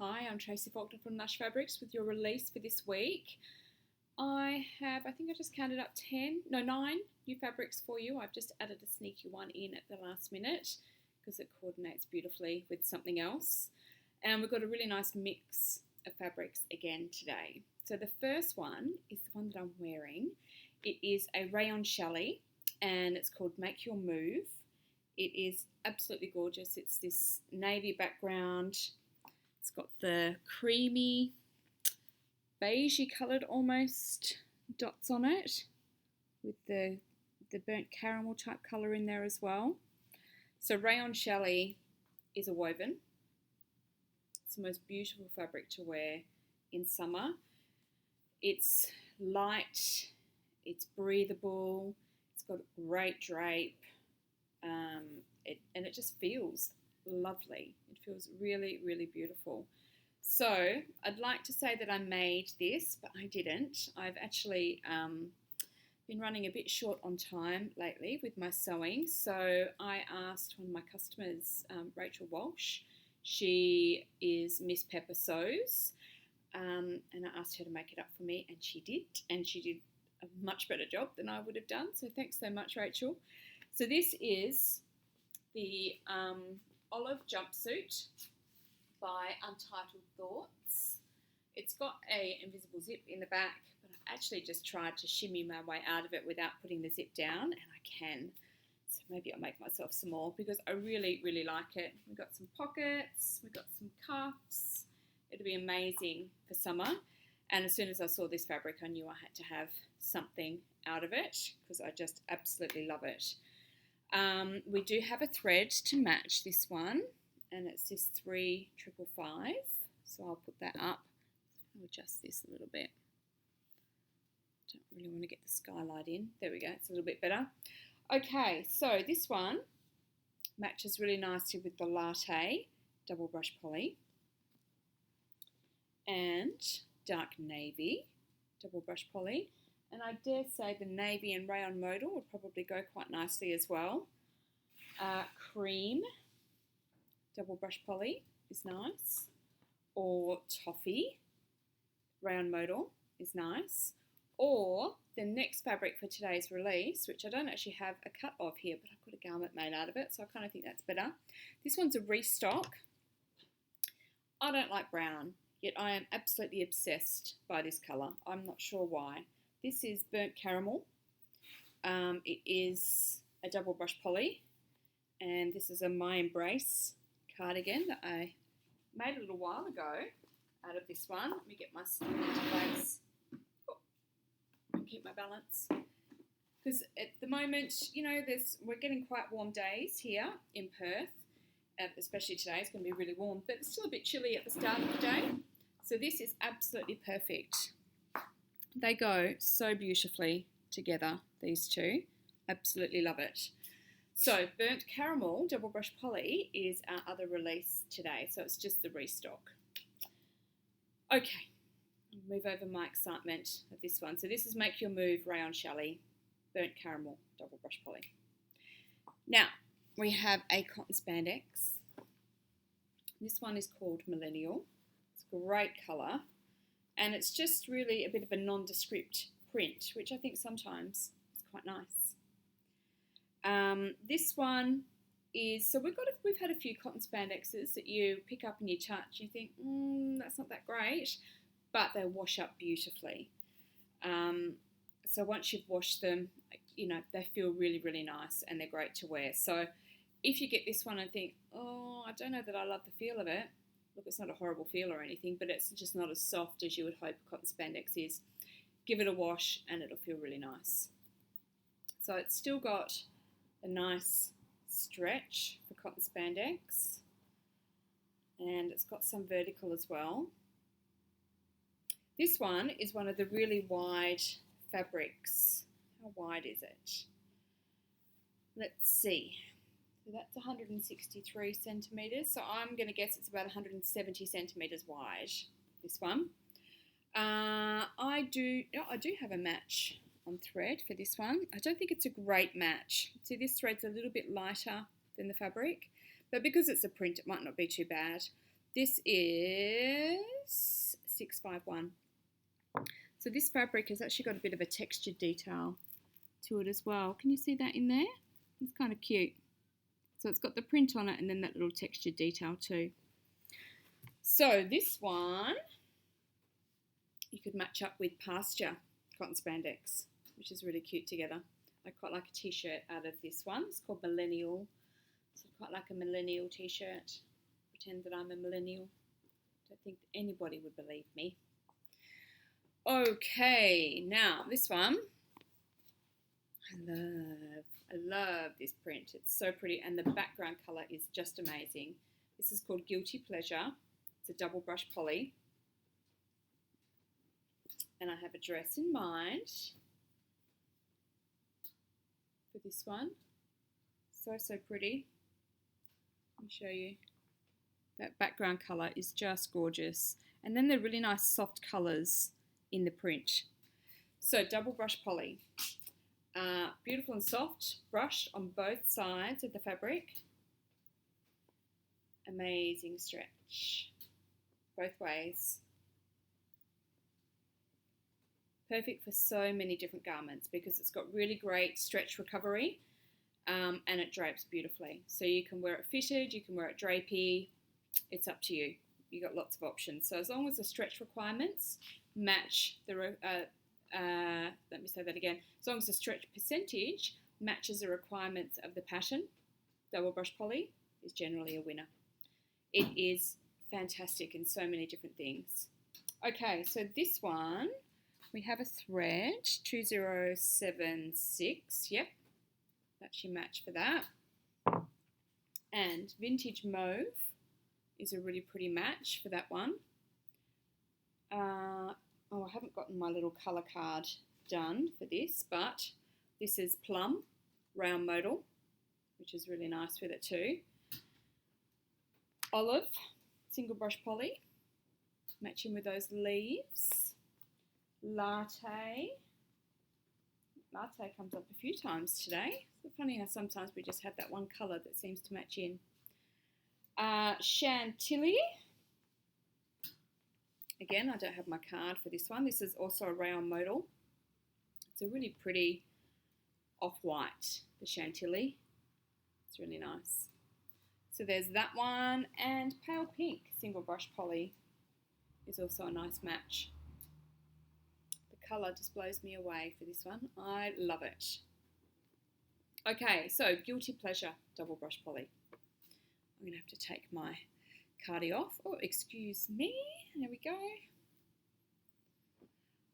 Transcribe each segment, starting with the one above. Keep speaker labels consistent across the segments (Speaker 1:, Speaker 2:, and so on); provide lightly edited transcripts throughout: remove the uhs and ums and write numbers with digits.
Speaker 1: Hi, I'm Tracy Faulkner from Lush Fabrics with your release for this week. I think I just counted up 9 new fabrics for you. I've just added a sneaky one in at the last minute because it coordinates beautifully with something else. And we've got a really nice mix of fabrics again today. So the first one is the one that I'm wearing. It is a rayon challis and it's called Make Your Move. It is absolutely gorgeous. It's this navy background. It's got the creamy, beigey coloured almost dots on it with the burnt caramel type colour in there as well. So rayon challis is a woven. It's the most beautiful fabric to wear in summer. It's light, it's breathable, it's got a great drape, and it just feels lovely. It feels really, really beautiful. So I'd like to say that I made this, but I didn't. I've actually been running a bit short on time lately with my sewing. So I asked one of my customers, Rachel Walsh. She is Miss Pepper Sews, and I asked her to make it up for me, and she did. And she did a much better job than I would have done. So thanks so much, Rachel. So this is the olive jumpsuit by Untitled Thoughts. It's got an invisible zip in the back, but I've actually just tried to shimmy my way out of it without putting the zip down, and I can. So maybe I'll make myself some more because I really, really like it. We've got some pockets, we've got some cuffs. It'll be amazing for summer. And as soon as I saw this fabric, I knew I had to have something out of it because I just absolutely love it. We do have a thread to match this one, and it's this 355. So I'll put that up. I'll adjust this a little bit. Don't really want to get the skylight in. There we go, it's a little bit better. Okay, so this one matches really nicely with the latte double brush poly and dark navy double brush poly. And I dare say the navy and rayon modal would probably go quite nicely as well. Cream double brush poly is nice, or toffee rayon modal is nice, or the next fabric for today's release, which I don't actually have a cut of here, but I've got a garment made out of it, so I kind of think that's better. This one's a restock. I don't like brown, yet I am absolutely obsessed by this colour. I'm not sure why. This is burnt caramel. It is a double brush poly, and this is a My Embrace cardigan that I made a little while ago out of this one. Let me get my stick into place. And keep my balance. Because at the moment, you know, we're getting quite warm days here in Perth, especially today. It's going to be really warm, but it's still a bit chilly at the start of the day. So this is absolutely perfect. They go so beautifully together, these two. Absolutely love it. So burnt caramel double brush poly is our other release today. So it's just the restock. Okay, I'll move over my excitement of this one. So this is Make Your Move rayon challis, burnt caramel double brush poly. Now we have a cotton spandex. This one is called Millennial. It's a great colour. And it's just really a bit of a nondescript print, which I think sometimes is quite nice. This one is, so we've had a few cotton spandexes that you pick up and you touch. You think, that's not that great, but they wash up beautifully. So once you've washed them, you know, they feel really, really nice and they're great to wear. So if you get this one and think, I don't know that I love the feel of it, look, it's not a horrible feel or anything, but it's just not as soft as you would hope cotton spandex is. Give it a wash and it'll feel really nice. So it's still got a nice stretch for cotton spandex, and it's got some vertical as well. This one is one of the really wide fabrics. How wide is it? Let's see. So that's 163 centimetres, so I'm going to guess it's about 170 centimetres wide, this one. I do have a match on thread for this one. I don't think it's a great match. See, this thread's a little bit lighter than the fabric, but because it's a print, it might not be too bad. This is 651. So this fabric has actually got a bit of a textured detail to it as well. Can you see that in there? It's kind of cute. So it's got the print on it and then that little textured detail too. So this one you could match up with pasture cotton spandex, which is really cute together. I quite like a t-shirt out of this one. It's called Millennial. So quite like a millennial t-shirt. Pretend that I'm a millennial. Don't think anybody would believe me. Okay, now this one. I love this print. It's so pretty and the background colour is just amazing. This is called Guilty Pleasure. It's a double brush poly. And I have a dress in mind for this one. So pretty. Let me show you. That background colour is just gorgeous. And then they're really nice soft colours in the print. So double brush poly. Beautiful and soft, brushed on both sides of the fabric. Amazing stretch. Both ways. Perfect for so many different garments because it's got really great stretch recovery and it drapes beautifully. So you can wear it fitted, you can wear it drapey, it's up to you. You've got lots of options. So as long as the stretch requirements match the, let me say that again, as long as the stretch percentage matches the requirements of the pattern, double brush poly is generally a winner. It is fantastic in so many different things. Okay, so this one, we have a thread, 2076, yep, that's your match for that. And Vintage Mauve is a really pretty match for that one. Oh, I haven't gotten my little colour card done for this, but this is Plum, round modal, which is really nice with it too. Olive, single brush poly, matching with those leaves. Latte comes up a few times today. It's funny how sometimes we just have that one colour that seems to match in. Chantilly. Again, I don't have my card for this one. This is also a rayon modal. It's a really pretty off-white, the Chantilly. It's really nice. So there's that one, and pale pink, single brush poly, is also a nice match. The colour just blows me away for this one. I love it. Okay, so Guilty Pleasure, double brush poly. I'm going to have to take my cardie off. Oh, excuse me. There we go.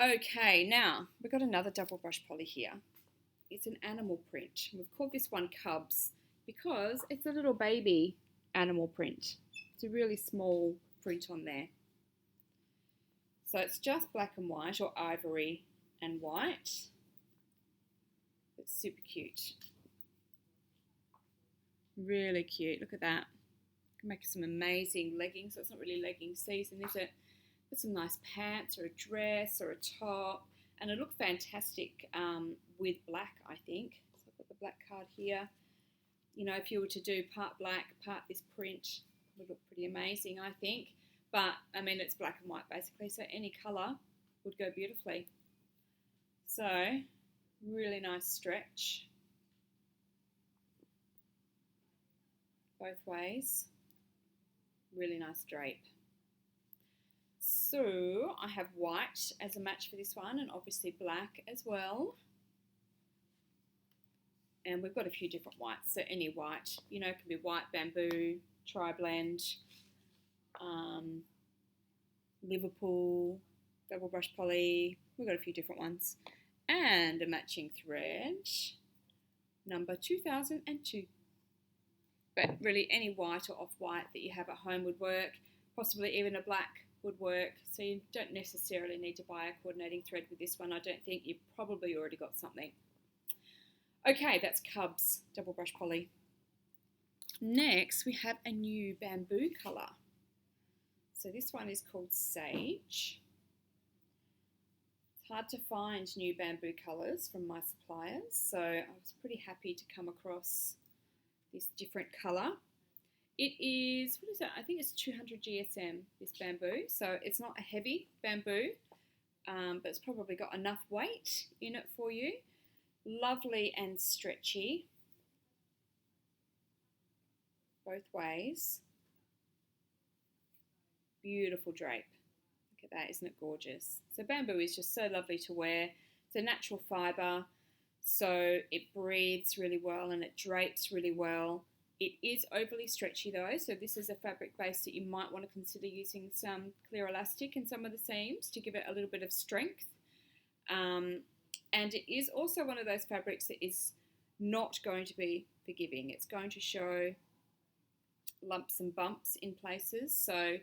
Speaker 1: Okay, now we've got another double brush poly here. It's an animal print. We've called this one Cubs because it's a little baby animal print. It's a really small print on there. So it's just black and white, or ivory and white. It's super cute. Really cute. Look at that. You can make some amazing leggings. So it's not really legging season, is it? Put some nice pants or a dress or a top. And it looked fantastic with black, I think. So I've got the black card here. You know, if you were to do part black, part this print, it would look pretty amazing, I think. But, I mean, it's black and white, basically, so any colour would go beautifully. So, really nice stretch. Both ways. Really nice drape. So, I have white as a match for this one, and obviously black as well. And we've got a few different whites, so any white, you know, it can be white, bamboo, tri-blend, Liverpool, double brush poly. We've got a few different ones. And a matching thread, number 2002. But really any white or off-white that you have at home would work. Possibly even a black would work. So you don't necessarily need to buy a coordinating thread with this one. I don't think. You've probably already got something. Okay, that's Cubs, double brush poly. Next, we have a new bamboo colour. So this one is called Sage. It's hard to find new bamboo colours from my suppliers, so I was pretty happy to come across this different colour. It is, what is that? I think it's 200 GSM, this bamboo. So it's not a heavy bamboo, but it's probably got enough weight in it for you. Lovely and stretchy both ways. Beautiful drape. Look at that, isn't it gorgeous? So bamboo is just so lovely to wear. It's a natural fibre, so it breathes really well and it drapes really well. It is overly stretchy though, so this is a fabric base that you might want to consider using some clear elastic in some of the seams to give it a little bit of strength. And it is also one of those fabrics that is not going to be forgiving. It's going to show lumps and bumps in places, so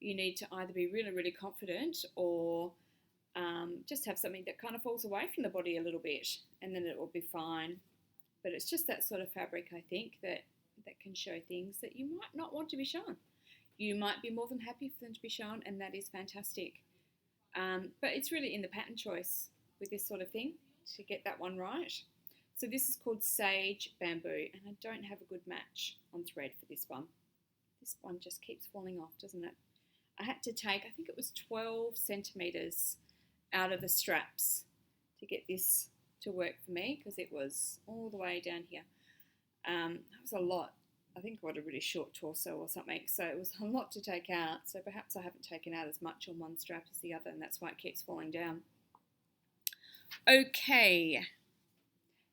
Speaker 1: you need to either be really, really confident or just have something that kind of falls away from the body a little bit, and then it will be fine. But it's just that sort of fabric, I think, that can show things that you might not want to be shown. You might be more than happy for them to be shown, and that is fantastic. But it's really in the pattern choice with this sort of thing to get that one right. So this is called Sage Bamboo, and I don't have a good match on thread for this one. This one just keeps falling off, doesn't it? I had to take, I think it was 12 centimetres out of the straps to get this to work for me, because it was all the way down here. That was a lot. I think I got a really short torso or something, so it was a lot to take out. So perhaps I haven't taken out as much on one strap as the other, and that's why it keeps falling down. Okay,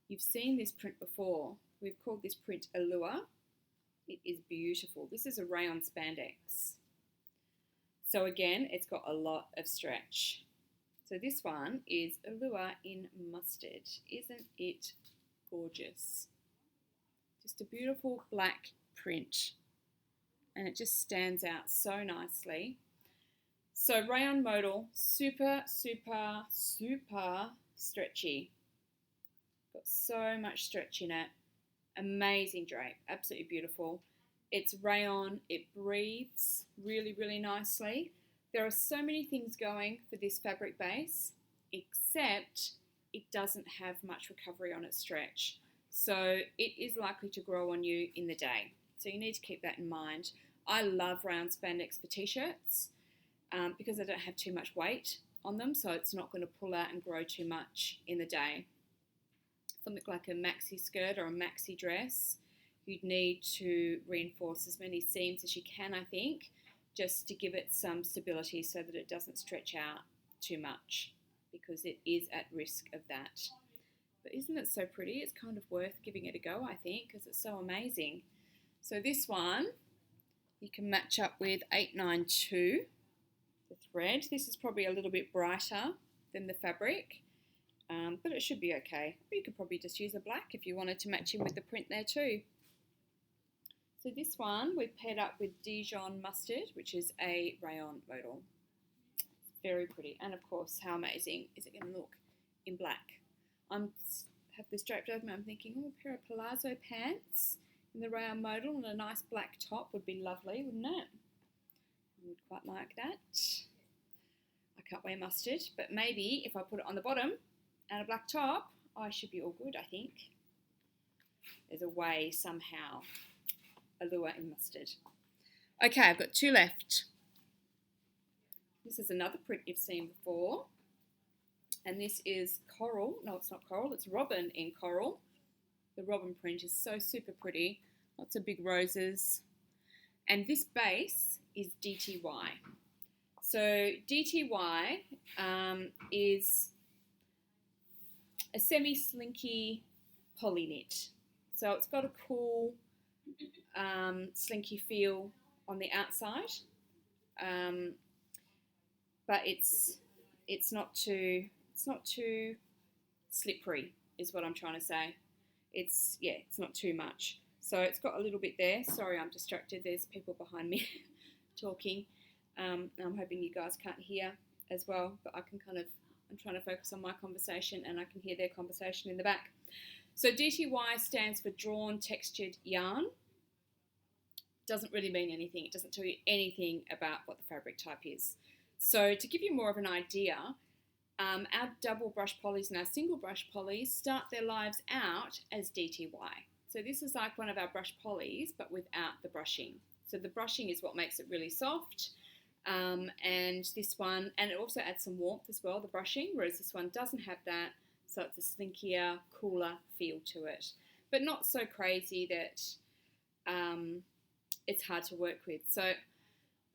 Speaker 1: you've seen this print before. We've called this print Allure. It is beautiful. This is a rayon spandex. So again, it's got a lot of stretch. So this one is Allure in mustard. Isn't it gorgeous? Just a beautiful black print, and it just stands out so nicely. So rayon modal, super, super, super stretchy. Got so much stretch in it. Amazing drape, absolutely beautiful. It's rayon, it breathes really, really nicely. There are so many things going for this fabric base, except it doesn't have much recovery on its stretch. So it is likely to grow on you in the day. So you need to keep that in mind. I love rayon spandex for t-shirts because I don't have too much weight on them, so it's not going to pull out and grow too much in the day. Something like a maxi skirt or a maxi dress, you'd need to reinforce as many seams as you can, I think, just to give it some stability so that it doesn't stretch out too much, because it is at risk of that. But isn't it so pretty? It's kind of worth giving it a go, I think, because it's so amazing. So this one you can match up with 892, the thread. This is probably a little bit brighter than the fabric, but it should be okay. But you could probably just use a black if you wanted to match in with the print there too. So this one we've paired up with Dijon mustard, which is a rayon modal. Very pretty, and of course, how amazing is it going to look in black? I have this draped over me. I'm thinking, oh, a pair of palazzo pants in the rayon modal and a nice black top would be lovely, wouldn't it? I would quite like that. I can't wear mustard, but maybe if I put it on the bottom and a black top, I should be all good, I think. There's a way somehow. Allure in mustard. Okay, I've got two left. This is another print you've seen before. And this is coral. No, it's not coral. It's robin in coral. The robin print is so super pretty. Lots of big roses. And this base is DTY. So DTY is a semi-slinky poly knit. So it's got a cool slinky feel on the outside, but it's not too slippery, is what I'm trying to say. It's not too much. So it's got a little bit there. Sorry, I'm distracted. There's people behind me talking. I'm hoping you guys can't hear as well, but I'm trying to focus on my conversation and I can hear their conversation in the back. So DTY stands for drawn textured yarn. Doesn't really mean anything. It doesn't tell you anything about what the fabric type is. So to give you more of an idea, our double brush polys and our single brush polys start their lives out as DTY. So this is like one of our brush polys, but without the brushing. So the brushing is what makes it really soft. And this one, and it also adds some warmth as well, the brushing, whereas this one doesn't have that, so it's a slinkier, cooler feel to it. But not so crazy that it's hard to work with. So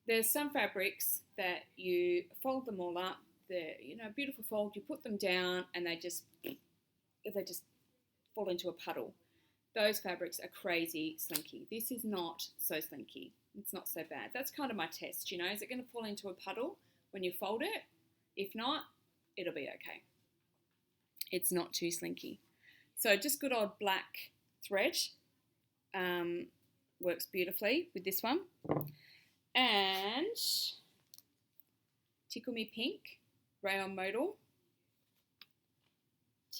Speaker 1: there's some fabrics that you fold them all up, they're, you know, beautiful fold, you put them down and they just fall into a puddle. Those fabrics are crazy slinky. This is not so slinky. It's not so bad. That's kind of my test, you know. Is it going to fall into a puddle when you fold it? If not, it'll be okay. It's not too slinky. So just good old black thread works beautifully with this one. And Tickle Me Pink, rayon modal,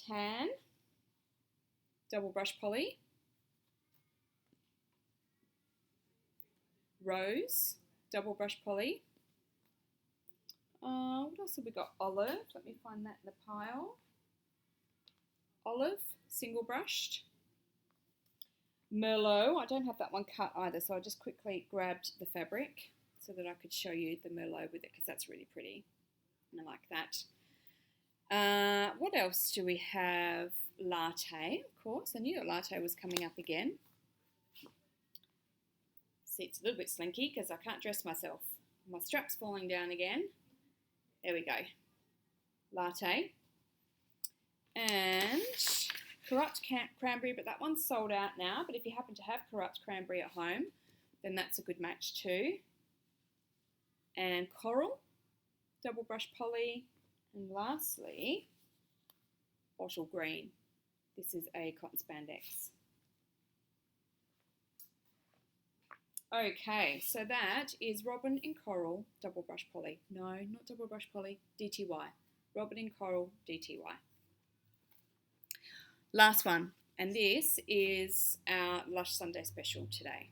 Speaker 1: tan, double brush poly, rose, double brush poly. What else have we got? Olive. Let me find that in the pile. Olive, single brushed. Merlot. I don't have that one cut either, so I just quickly grabbed the fabric so that I could show you the Merlot with it, because that's really pretty. And I like that. What else do we have? Latte, of course. I knew that latte was coming up again. See, it's a little bit slinky because I can't dress myself. My strap's falling down again. There we go. Latte. And corrupt cranberry, but that one's sold out now. But if you happen to have corrupt cranberry at home, then that's a good match too. And coral, double brush poly. And lastly, bottle green. This is a cotton spandex. Okay, so that is Robin in Coral, double brush poly. No, not double brush poly, DTY. Robin in Coral, DTY. Last one, and this is our Lush Sunday special today.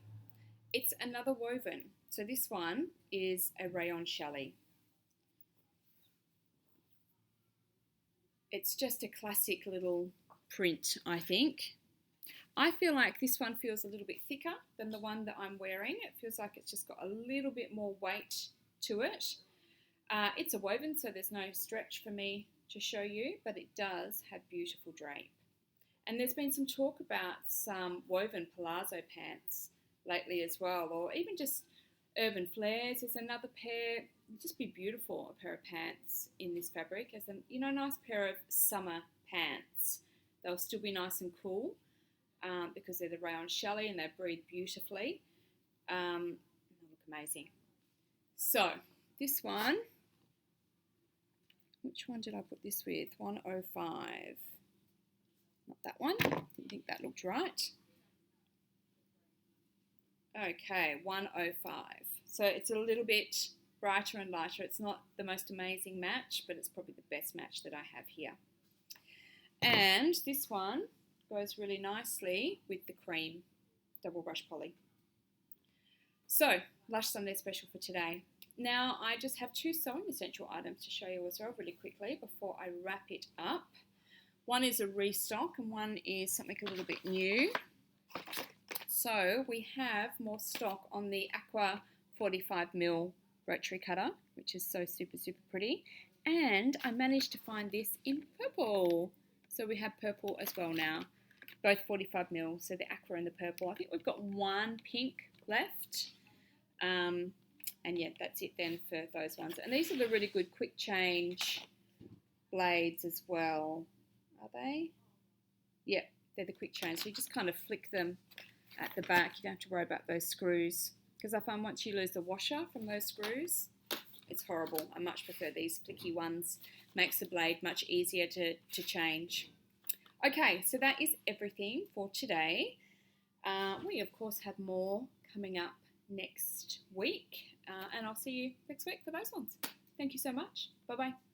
Speaker 1: It's another woven. So this one is a rayon challis. It's just a classic little print, I think. I feel like this one feels a little bit thicker than the one that I'm wearing. It feels like it's just got a little bit more weight to it. It's a woven, so there's no stretch for me to show you, but it does have beautiful drape. And there's been some talk about some woven palazzo pants lately as well, or even just urban flares is another pair. It'd just be beautiful, a pair of pants in this fabric as a, you know, nice pair of summer pants. They'll still be nice and cool. Because they're the rayon challis and they breathe beautifully. They look amazing. So this one, which one did I put this with? 105. Not that one. Didn't think that looked right. Okay, 105. So it's a little bit brighter and lighter. It's not the most amazing match, but it's probably the best match that I have here. And this one goes really nicely with the cream double brush poly. So, Lush Sunday special for today. Now, I just have two sewing essential items to show you as well really quickly before I wrap it up. One is a restock and one is something a little bit new. So, we have more stock on the Aqua 45mm rotary cutter, which is so super, super pretty. And I managed to find this in purple. So we have purple as well now. Both 45mm, so the aqua and the purple. I think we've got one pink left. And yeah, that's it then for those ones. And these are the really good quick change blades as well. Are they? Yeah, they're the quick change. So you just kind of flick them at the back. You don't have to worry about those screws. Because I find once you lose the washer from those screws, it's horrible. I much prefer these flicky ones. Makes the blade much easier to change. Okay, so that is everything for today. We, of course, have more coming up next week, and I'll see you next week for those ones. Thank you so much. Bye-bye.